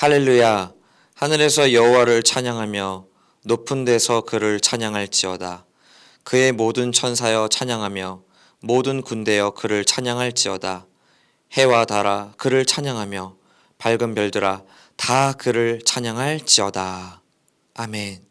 할렐루야. 하늘에서 여호와를 찬양하며 높은 데서 그를 찬양할지어다. 그의 모든 천사여 찬양하며 모든 군대여 그를 찬양할지어다. 해와 달아 그를 찬양하며 밝은 별들아 다 그를 찬양할지어다. 아멘.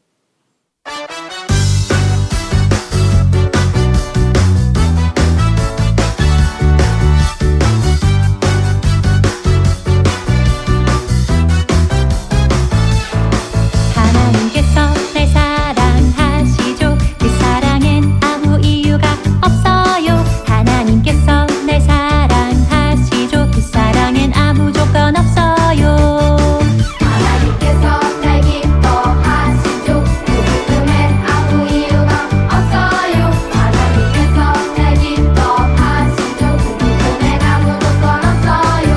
하나님께서 날 사랑하시죠. 그 사랑엔 아무 이유가 없어요. 하나님께서 날 사랑하시죠. 그 사랑엔 아무 조건 없어요. 하나님께서 날 기뻐하시죠. 그 기쁨엔 아무 이유가 없어요. 하나님께서 날 기뻐하시죠. 그 기쁨엔 아무 조건 없어요.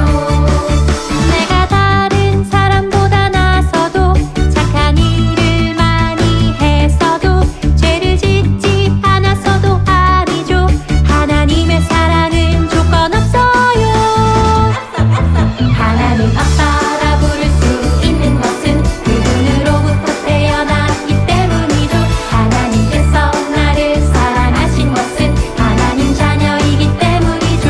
내가 다른 사람보다 나서도 착한 일을 많이 했어도 죄를 짓지 않았어도 아니죠. 하나님의 사랑은 조건 없어요. 하나님 아빠라 부를 수 있는 것은 그분으로부터 태어났기 때문이죠. 하나님께서 나를 사랑하신 것은 하나님 자녀이기 때문이죠.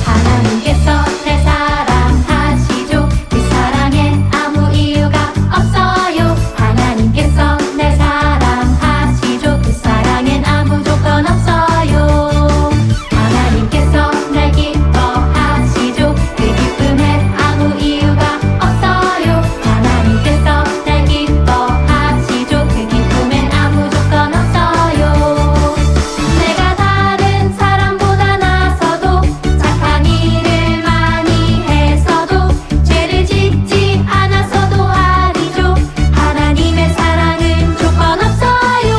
하나님께서 날 사랑하시죠. 그 사랑엔 아무 이유가 없어요. 하나님께서 날 사랑하시죠. 그 사랑엔 아무 조건 없어요. 하나님께서 날 기뻐하시죠. 그 기쁨엔 아무 이유가 없어요. 하나님께서 날 기뻐하시죠. 그 기쁨엔 아무 조건 없어요. 내가 다른 사람보다 나서도 착한 일을 많이 했어도 죄를 짓지 않았어도 아니죠. 하나님의 사랑은 조건 없어요.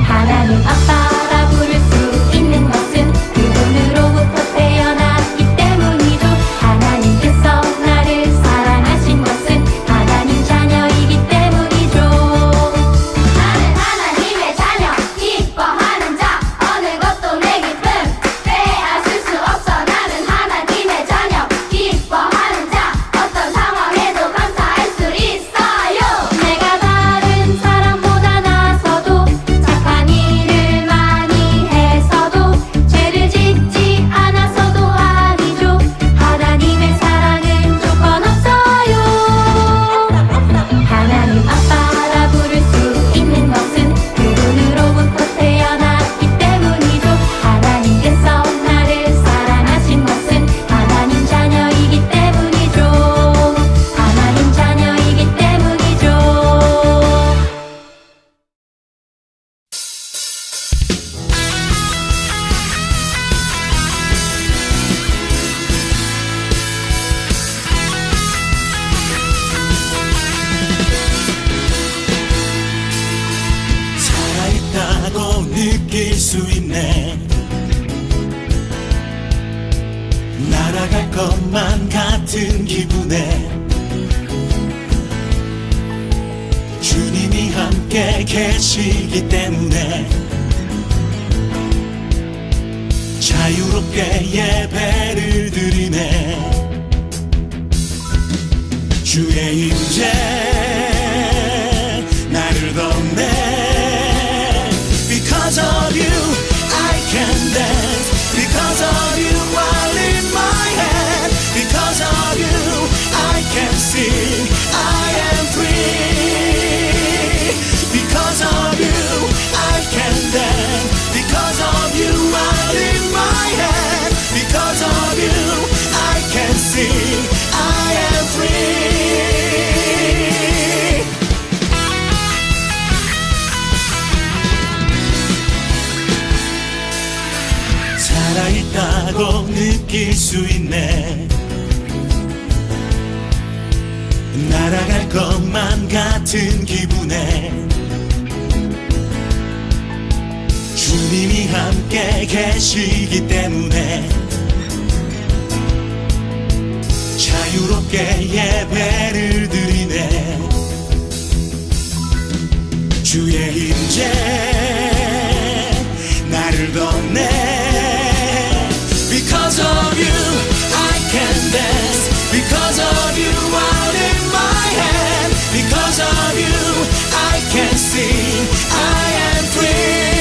하나님 아빠라 부를 수 있는 것은 그분으로부터 태어났기 때문이죠. 하나님께서 나를 사랑하신 것은 하나님 자녀이기 때문이죠. 나는 하나님의 자녀 기뻐하는 자 어느 것도 내 기쁨 빼앗을 수 없어. 나는 하나님의 자녀 기뻐하는 자 어떤 상황에도 감사할 수 있어요. 내가 다른 사람보다 나서도 착한 일을 많이 했어도 죄를 짓지 않았어도 아니죠. 하나님의 사랑은 조건 없어요. 하나님 아빠라 부를 수 있는 것은 그분으로부터 태어났기 때문이죠. 하나님께서 나를 사랑하신 것은 하나님 자녀이기 때문이죠. 하나님 자녀이기 때문이죠. 살아있다고 느낄 수 있네. 날아갈 것만 같은 기분에 주님이 함께 계시기 때문에 자유롭게 예배를 드리네. 주의 임재 나를 덮네. Because of you I can dance. Because of you I lift my hand. Because of you I can sing. I am free. Because of you I can dance. Because of you I lift my hand. Because of you I can sing. I am free. 살아있다고 느낄 수 있네. 날아갈 것만 같은 기분에 주님이 함께 계시기 때문에 자유롭게 수고롭게 예배를 드리네. 주의 임재 나를 덮네. Because of you I can dance. Because of you I lift my hand. Because of you I can sing. I am free.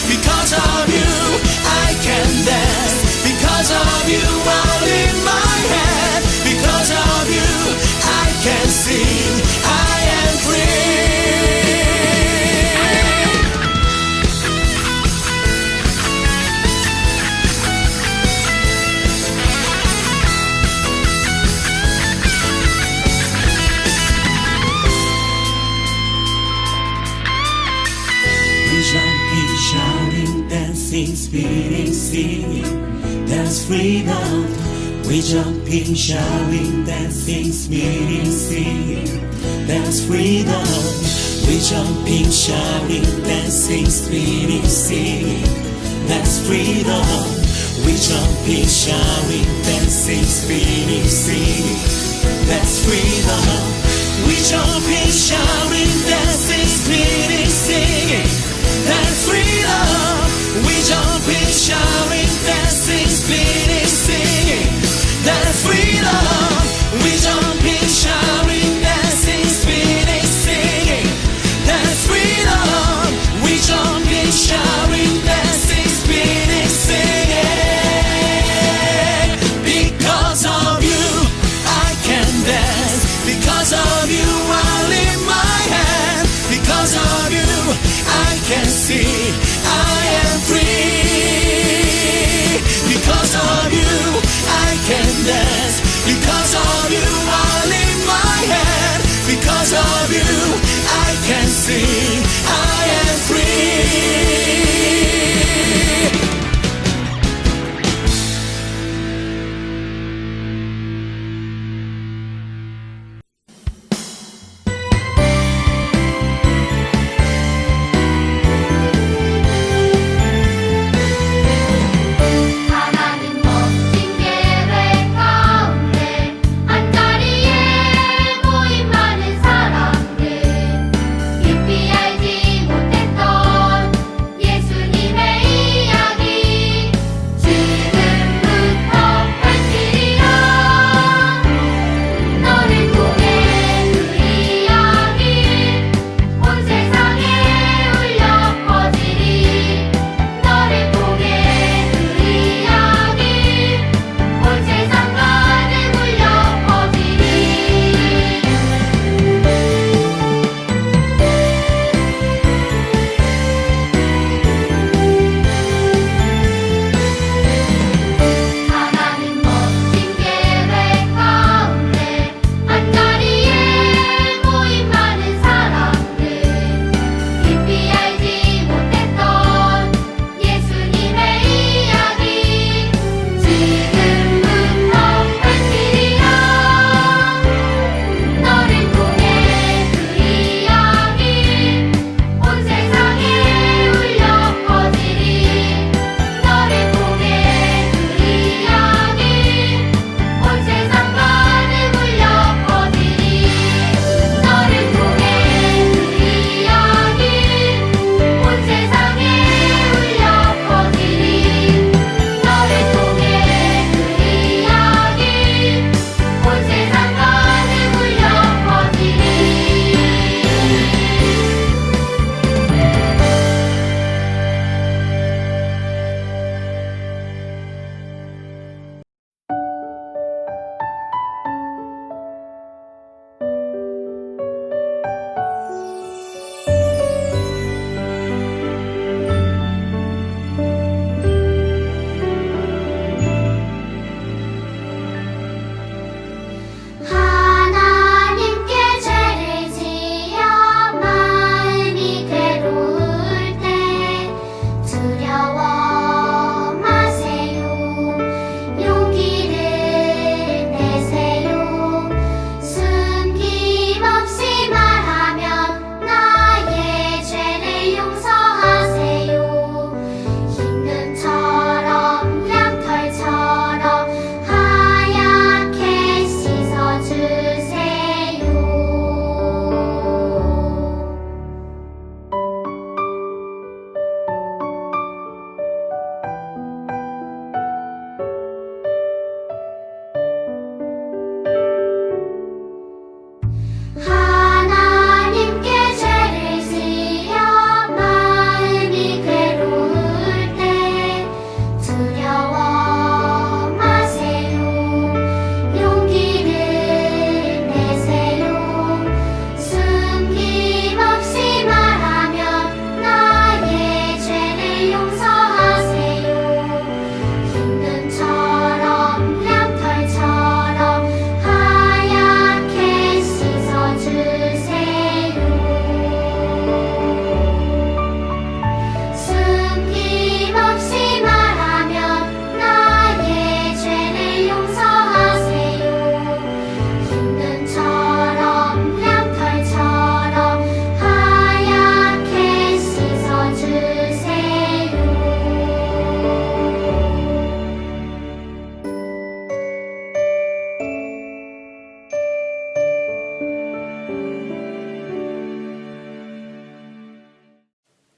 Because of you I can dance. Because of you I lift my hand. Because of you I can sing. I am free. Jumping, shouting, dancing, spinning, singing, that's freedom. We jumping, shouting, dancing, spinning, singing, that's freedom. We jumping, shouting, dancing, spinning, singing, that's freedom. We jumping, shouting, dancing, spinning, singing, that's freedom. We jumping, shouting, dancing, spinning, singing. That's freedom. We jumping, shouting, dancing, spinning, singing. That's freedom. We jumping, shouting, dancing, spinning, singing. That's freedom. We jumping, shouting, dancing, spinning, singing. Because of you, I can dance. Because of you, I lift my hand. Because of you, I can see I am free. Because of you I can dance. Because of you I lift my hand. Because of you I can sing I am free.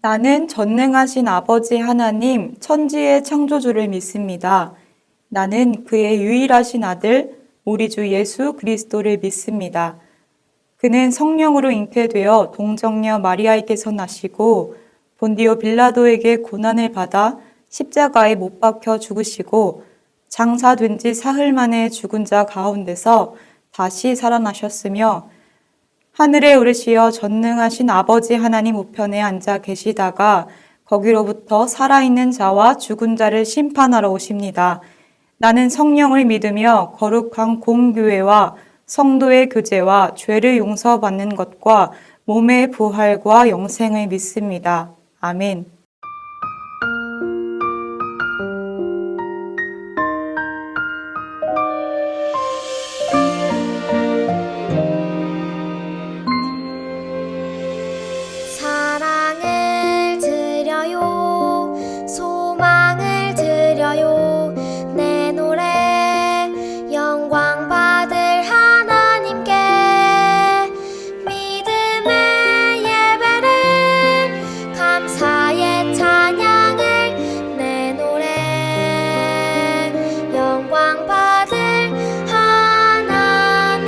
나는 전능하신 아버지 하나님, 천지의 창조주를 믿습니다. 나는 그의 유일하신 아들, 우리 주 예수 그리스도를 믿습니다. 그는 성령으로 잉태되어 동정녀 마리아에게서 나시고 본디오 빌라도에게 고난을 받아 십자가에 못 박혀 죽으시고 장사된 지 사흘 만에 죽은 자 가운데서 다시 살아나셨으며 하늘에 오르시어 전능하신 아버지 하나님 우편에 앉아 계시다가 거기로부터 살아있는 자와 죽은 자를 심판하러 오십니다. 나는 성령을 믿으며 거룩한 공교회와 성도의 교제와 죄를 용서받는 것과 몸의 부활과 영생을 믿습니다. 아멘. 사랑을 드려요 소망을 드려요 내 노래 영광 받을 하나님께 믿음의 예배를 감사의 찬양을 내 노래 영광 받을 하나님께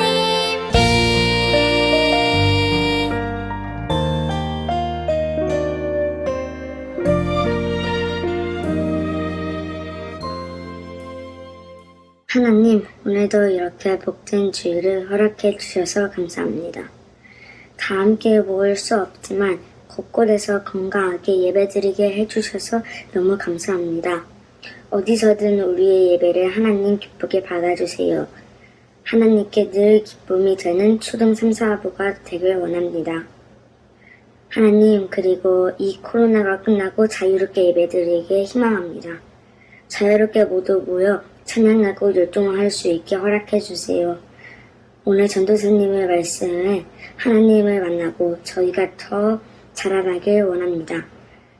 하나님, 오늘도 이렇게 복된 주일을 허락해 주셔서 감사합니다. 다 함께 모일 수 없지만 곳곳에서 건강하게 예배드리게 해주셔서 너무 감사합니다. 어디서든 우리의 예배를 하나님 기쁘게 받아주세요. 하나님께 늘 기쁨이 되는 초등 3, 4부가 되길 원합니다. 하나님, 그리고 이 코로나가 끝나고 자유롭게 예배드리게 희망합니다. 자유롭게 모두 모여 찬양하고 율동할 수 있게 허락해 주세요. 오늘 전도사님의 말씀에 하나님을 만나고 저희가 더 자라나길 원합니다.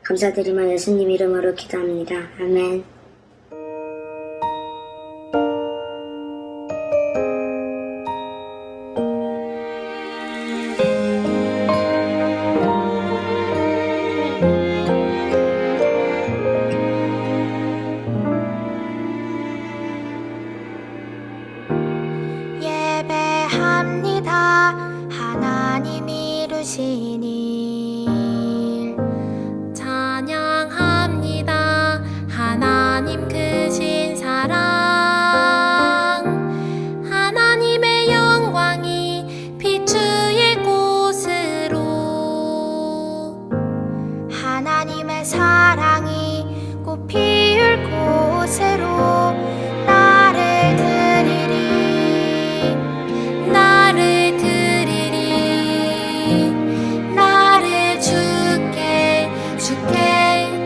감사드리며 예수님 이름으로 기도합니다. 아멘. 예배합니다. 하나님 이루신 일 찬양합니다. 하나님 크신 사랑 하나님의 영광이 비추일 곳으로 하나님의 사랑이 꽃 피울 곳으로 나를 드리리 나를 드리리 나를 주께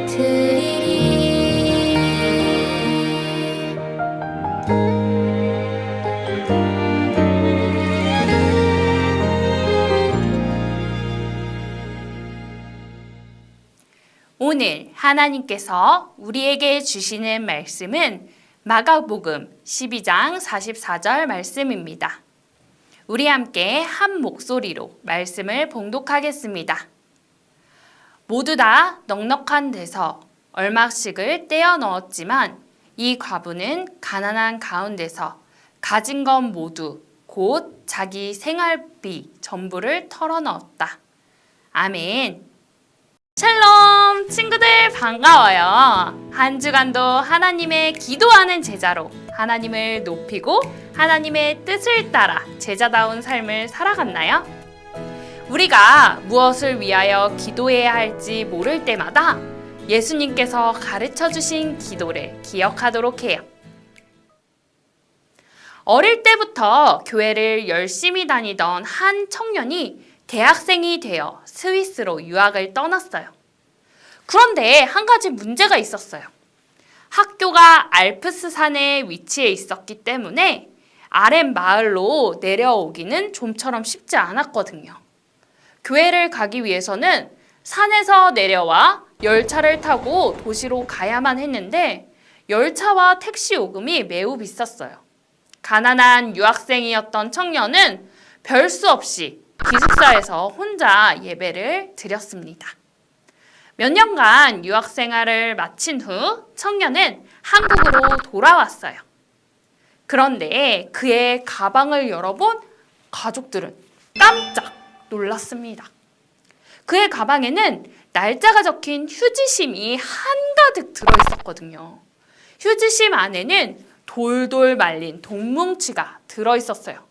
드리리 오늘 하나님께서 우리에게 주시는 말씀은 마가복음 12장 44절 말씀입니다. 우리 함께 한 목소리로 말씀을 봉독하겠습니다. 모두 다 넉넉한 데서 얼마씩을 떼어 넣었지만 이 과부는 가난한 가운데서 가진 것 모두 곧 자기 생활비 전부를 털어넣었다. 아멘. 샬롬 친구들 반가워요. 한 주간도 하나님의 기도하는 제자로 하나님을 높이고 하나님의 뜻을 따라 제자다운 삶을 살아갔나요? 우리가 무엇을 위하여 기도해야 할지 모를 때마다 예수님께서 가르쳐 주신 기도를 기억하도록 해요. 어릴 때부터 교회를 열심히 다니던 한 청년이 대학생이 되어 스위스로 유학을 떠났어요. 그런데 한 가지 문제가 있었어요. 학교가 알프스 산에 위치해 있었기 때문에 아랫 마을로 내려오기는 좀처럼 쉽지 않았거든요. 교회를 가기 위해서는 산에서 내려와 열차를 타고 도시로 가야만 했는데 열차와 택시 요금이 매우 비쌌어요. 가난한 유학생이었던 청년은 별 수 없이 기숙사에서 혼자 예배를 드렸습니다. 몇 년간 유학 생활을 마친 후 청년은 한국으로 돌아왔어요. 그런데 그의 가방을 열어본 가족들은 깜짝 놀랐습니다. 그의 가방에는 날짜가 적힌 휴지심이 한가득 들어있었거든요. 휴지심 안에는 돌돌 말린 돈뭉치가 들어있었어요.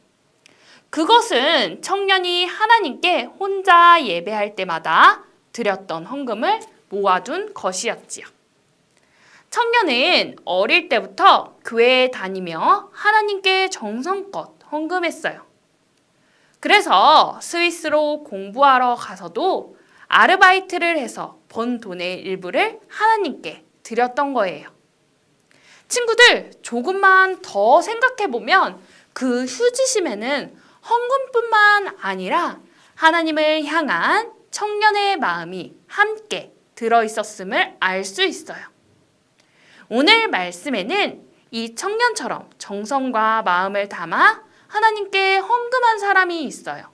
그것은 청년이 하나님께 혼자 예배할 때마다 드렸던 헌금을 모아둔 것이었지요. 청년은 어릴 때부터 교회에 다니며 하나님께 정성껏 헌금했어요. 그래서 스위스로 공부하러 가서도 아르바이트를 해서 번 돈의 일부를 하나님께 드렸던 거예요. 친구들, 조금만 더 생각해보면 그 휴지심에는 헌금뿐만 아니라 하나님을 향한 청년의 마음이 함께 들어있었음을 알 수 있어요. 오늘 말씀에는 이 청년처럼 정성과 마음을 담아 하나님께 헌금한 사람이 있어요.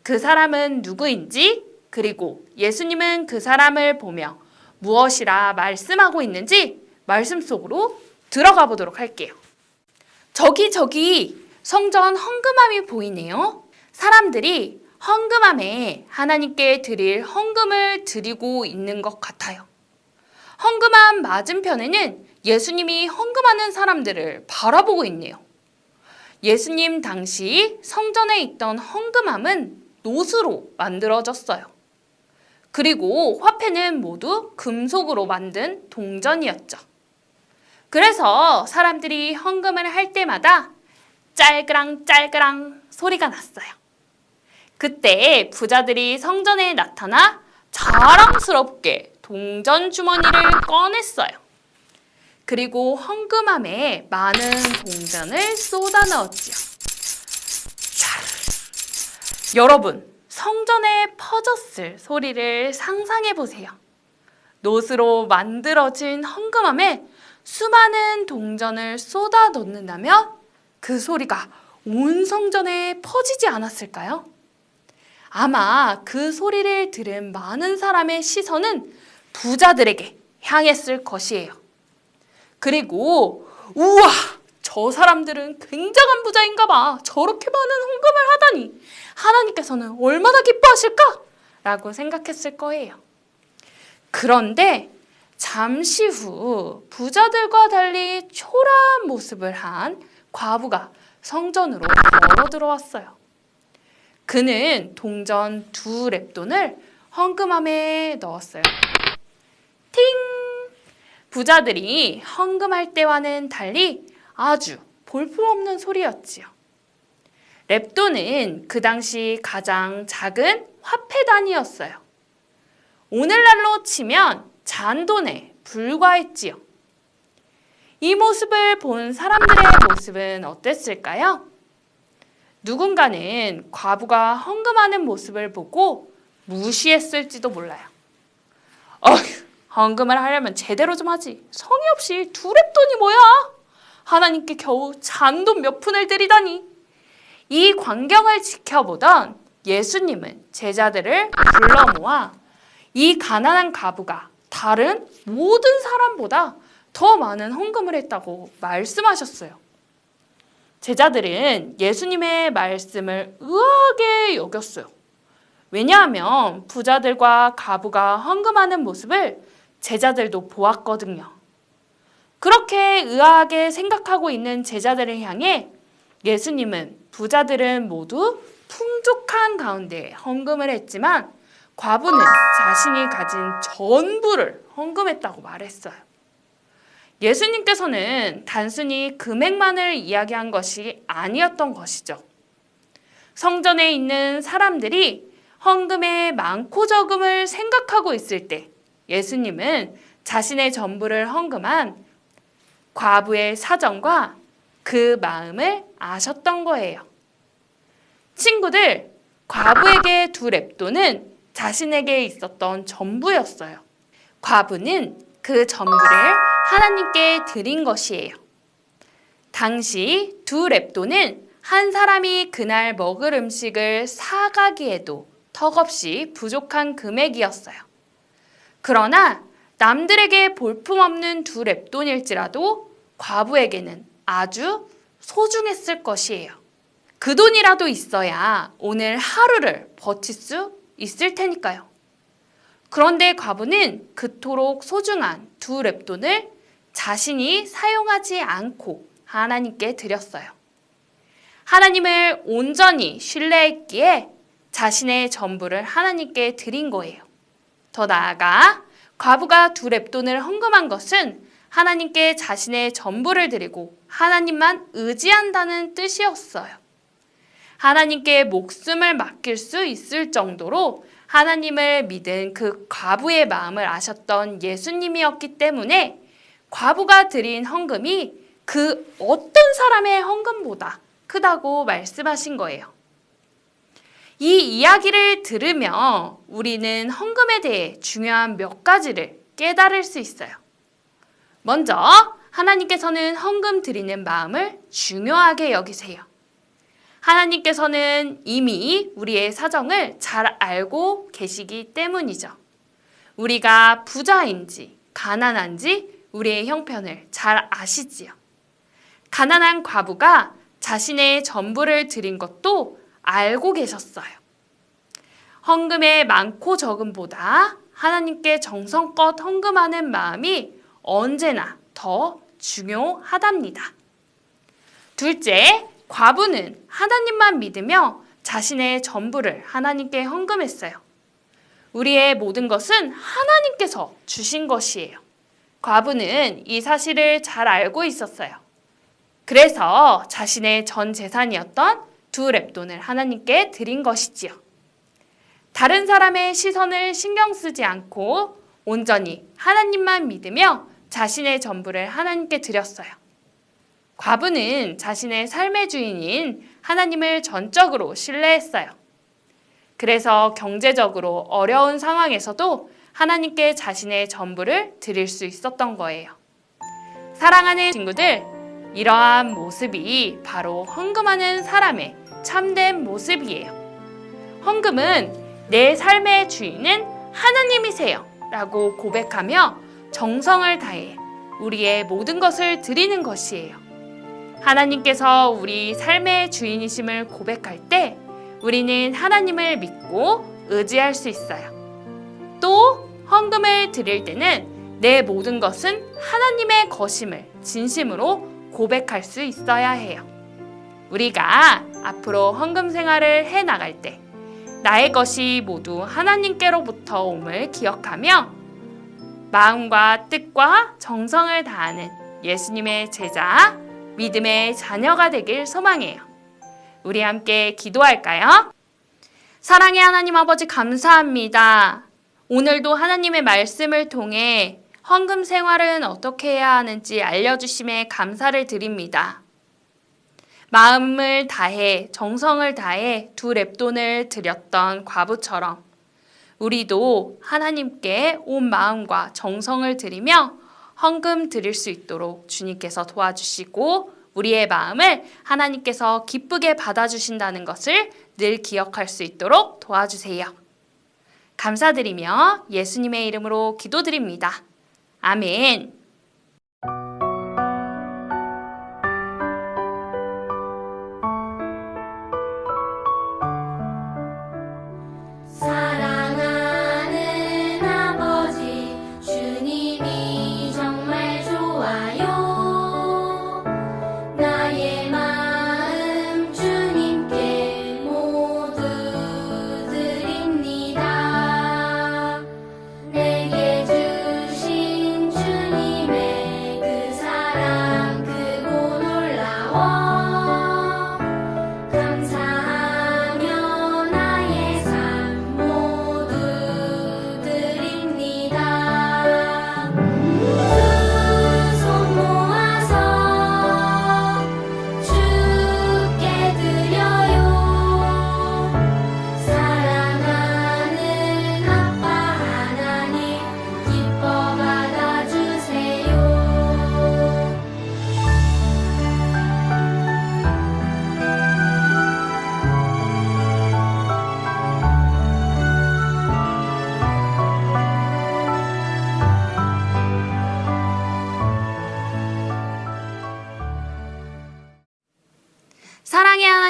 그 사람은 누구인지, 그리고 예수님은 그 사람을 보며 무엇이라 말씀하고 있는지 말씀 속으로 들어가 보도록 할게요. 저기 성전 헌금함이 보이네요. 사람들이 헌금함에 하나님께 드릴 헌금을 드리고 있는 것 같아요. 헌금함 맞은편에는 예수님이 헌금하는 사람들을 바라보고 있네요. 예수님 당시 성전에 있던 헌금함은 노스로 만들어졌어요. 그리고 화폐는 모두 금속으로 만든 동전이었죠. 그래서 사람들이 헌금을 할 때마다 짤그랑 소리가 났어요. 그때 부자들이 성전에 나타나 자랑스럽게 동전 주머니를 꺼냈어요. 그리고 헌금함에 많은 동전을 쏟아 넣었지요. 여러분, 성전에 퍼졌을 소리를 상상해 보세요. 노스로 만들어진 헌금함에 수많은 동전을 쏟아 넣는다면 그 소리가 온 성전에 퍼지지 않았을까요? 아마 그 소리를 들은 많은 사람의 시선은 부자들에게 향했을 것이에요. 그리고 우와, 저 사람들은 굉장한 부자인가 봐. 저렇게 많은 헌금을 하다니 하나님께서는 얼마나 기뻐하실까? 라고 생각했을 거예요. 그런데 잠시 후 부자들과 달리 초라한 모습을 한 과부가 성전으로 걸어 들어왔어요. 그는 동전 2렙돈을 헌금함에 넣었어요. 팅! 부자들이 헌금할 때와는 달리 아주 볼품없는 소리였지요. 렙돈은 그 당시 가장 작은 화폐 단위였어요. 오늘날로 치면 잔돈에 불과했지요. 이 모습을 본 사람들의 모습은 어땠을까요? 누군가는 과부가 헌금하는 모습을 보고 무시했을지도 몰라요. 헌금을 하려면 제대로 좀 하지. 성의 없이 2렙돈이 뭐야? 하나님께 겨우 잔돈 몇 푼을 드리다니. 이 광경을 지켜보던 예수님은 제자들을 불러 모아 이 가난한 과부가 다른 모든 사람보다 더 많은 헌금을 했다고 말씀하셨어요. 제자들은 예수님의 말씀을 의아하게 여겼어요. 왜냐하면 부자들과 과부가 헌금하는 모습을 제자들도 보았거든요. 그렇게 의아하게 생각하고 있는 제자들을 향해 예수님은 부자들은 모두 풍족한 가운데 헌금을 했지만 과부는 자신이 가진 전부를 헌금했다고 말했어요. 예수님께서는 단순히 금액만을 이야기한 것이 아니었던 것이죠. 성전에 있는 사람들이 헌금의 많고 적음을 생각하고 있을 때 예수님은 자신의 전부를 헌금한 과부의 사정과 그 마음을 아셨던 거예요. 친구들, 과부에게 2렙돈은 자신에게 있었던 전부였어요. 과부는 그 전부를 하나님께 드린 것이에요. 당시 2렙돈은 한 사람이 그날 먹을 음식을 사가기에도 턱없이 부족한 금액이었어요. 그러나 남들에게 볼품없는 두 랩돈일지라도 과부에게는 아주 소중했을 것이에요. 그 돈이라도 있어야 오늘 하루를 버틸 수 있을 테니까요. 그런데 과부는 그토록 소중한 두 랩돈을 자신이 사용하지 않고 하나님께 드렸어요. 하나님을 온전히 신뢰했기에 자신의 전부를 하나님께 드린 거예요. 더 나아가 과부가 두 랩돈을 헌금한 것은 하나님께 자신의 전부를 드리고 하나님만 의지한다는 뜻이었어요. 하나님께 목숨을 맡길 수 있을 정도로 하나님을 믿은 그 과부의 마음을 아셨던 예수님이었기 때문에 과부가 드린 헌금이 그 어떤 사람의 헌금보다 크다고 말씀하신 거예요. 이 이야기를 들으며 우리는 헌금에 대해 중요한 몇 가지를 깨달을 수 있어요. 먼저 하나님께서는 헌금 드리는 마음을 중요하게 여기세요. 하나님께서는 이미 우리의 사정을 잘 알고 계시기 때문이죠. 우리가 부자인지 가난한지 우리의 형편을 잘 아시지요. 가난한 과부가 자신의 전부를 드린 것도 알고 계셨어요. 헌금의 많고 적음보다 하나님께 정성껏 헌금하는 마음이 언제나 더 중요하답니다. 둘째, 과부는 하나님만 믿으며 자신의 전부를 하나님께 헌금했어요. 우리의 모든 것은 하나님께서 주신 것이에요. 과부는 이 사실을 잘 알고 있었어요. 그래서 자신의 전 재산이었던 두 랩돈을 하나님께 드린 것이지요. 다른 사람의 시선을 신경 쓰지 않고 온전히 하나님만 믿으며 자신의 전부를 하나님께 드렸어요. 과부는 자신의 삶의 주인인 하나님을 전적으로 신뢰했어요. 그래서 경제적으로 어려운 상황에서도 하나님께 자신의 전부를 드릴 수 있었던 거예요. 사랑하는 친구들, 이러한 모습이 바로 헌금하는 사람의 참된 모습이에요. 헌금은 내 삶의 주인은 하나님이세요 라고 고백하며 정성을 다해 우리의 모든 것을 드리는 것이에요. 하나님께서 우리 삶의 주인이심을 고백할 때 우리는 하나님을 믿고 의지할 수 있어요. 또 헌금을 드릴 때는 내 모든 것은 하나님의 것임을 진심으로 고백할 수 있어야 해요. 우리가 앞으로 헌금 생활을 해 나갈 때 나의 것이 모두 하나님께로부터 옴을 기억하며 마음과 뜻과 정성을 다하는 예수님의 제자, 믿음의 자녀가 되길 소망해요. 우리 함께 기도할까요? 사랑의 하나님 아버지 감사합니다. 오늘도 하나님의 말씀을 통해 헌금 생활은 어떻게 해야 하는지 알려주심에 감사를 드립니다. 마음을 다해 정성을 다해 두 랩돈을 드렸던 과부처럼 우리도 하나님께 온 마음과 정성을 드리며 헌금 드릴 수 있도록 주님께서 도와주시고 우리의 마음을 하나님께서 기쁘게 받아주신다는 것을 늘 기억할 수 있도록 도와주세요. 감사드리며 예수님의 이름으로 기도드립니다. 아멘. 사랑하는 아버지 주님이 정말 좋아요. 나의 마음 주님께 모두 드립니다. 내게 주신 주님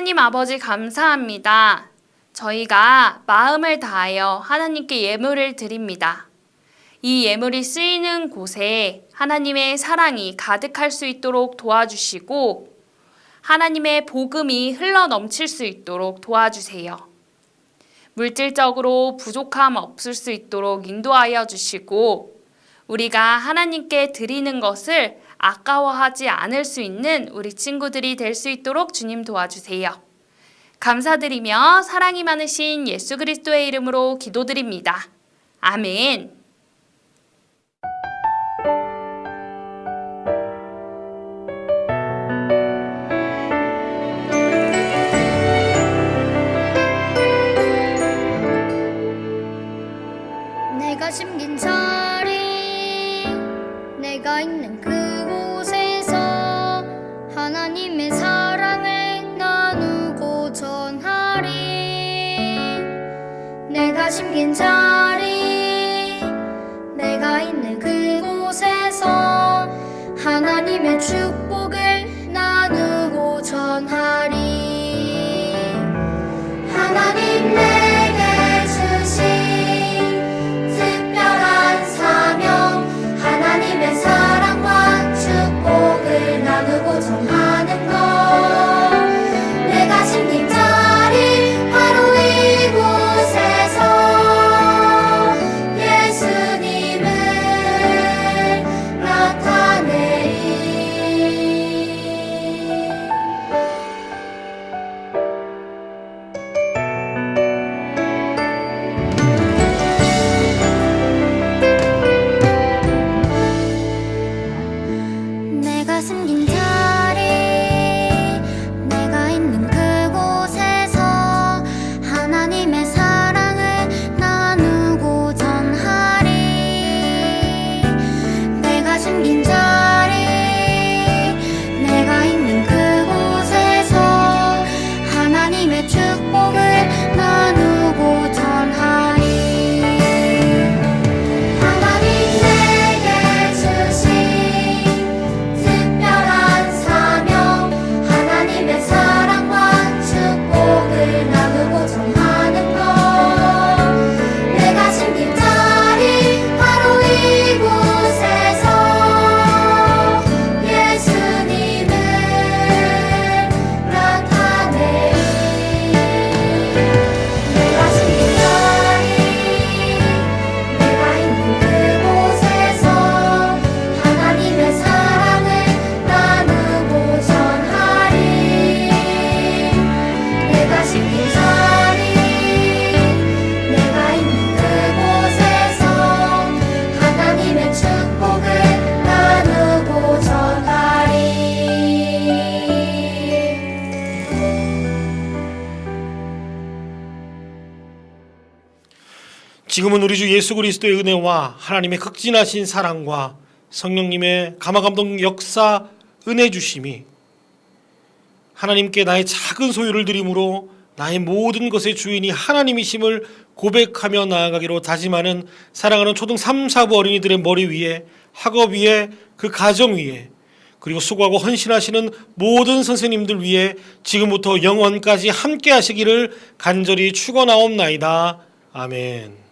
하나님 아버지 감사합니다. 저희가 마음을 다하여 하나님께 예물을 드립니다. 이 예물이 쓰이는 곳에 하나님의 사랑이 가득할 수 있도록 도와주시고 하나님의 복음이 흘러 넘칠 수 있도록 도와주세요. 물질적으로 부족함 없을 수 있도록 인도하여 주시고 우리가 하나님께 드리는 것을 아까워하지 않을 수 있는 우리 친구들이 될 수 있도록 주님 도와주세요. 감사드리며 사랑이 많으신 예수 그리스도의 이름으로 기도드립니다. 아멘. 내가 심긴 자리 내가 있는 그곳에서 하나님의 사랑을 나누고 전하리 내가 심긴 자리 내가 있는 그곳에서 하나님의 축복을 나누고 전하리 하나님 내게 주신 특별한 사명 하나님의 사랑과 축복을 나누고 전하는 것 내가 심긴 자리 바로 이곳에서 예수님을 나타내리 내가 숨긴 자리 내가 있는 그곳에서 하나님의 사랑을 나누고 전하리 내가 숨긴 자리 내가 있는 그곳에서 하나님의 축복을 나누고 전하리 하나님 내게 주신 특별한 사명 하나님의 사랑과 축복을 나누고 전하는 것 내가 심긴 자리 바로 이곳에서 예수님을 나타내리 내가 심긴 자리 내가 있는 그곳에서 하나님의 사랑을 나누고 전하리 내가 심긴 자리 내가 있는 그곳에서 하나님의 축복을 나누고 전하리 지금은 우리 주 예수 그리스도의 은혜와 하나님의 극진하신 사랑과 성령님의 감화감동 역사 은혜 주심이 하나님께 나의 작은 소유를 드림으로 나의 모든 것의 주인이 하나님이심을 고백하며 나아가기로 다짐하는 사랑하는 초등 3, 4부 어린이들의 머리 위에 학업 위에 그 가정 위에 그리고 수고하고 헌신하시는 모든 선생님들 위해 지금부터 영원까지 함께 하시기를 간절히 축원하옵나이다. 아멘.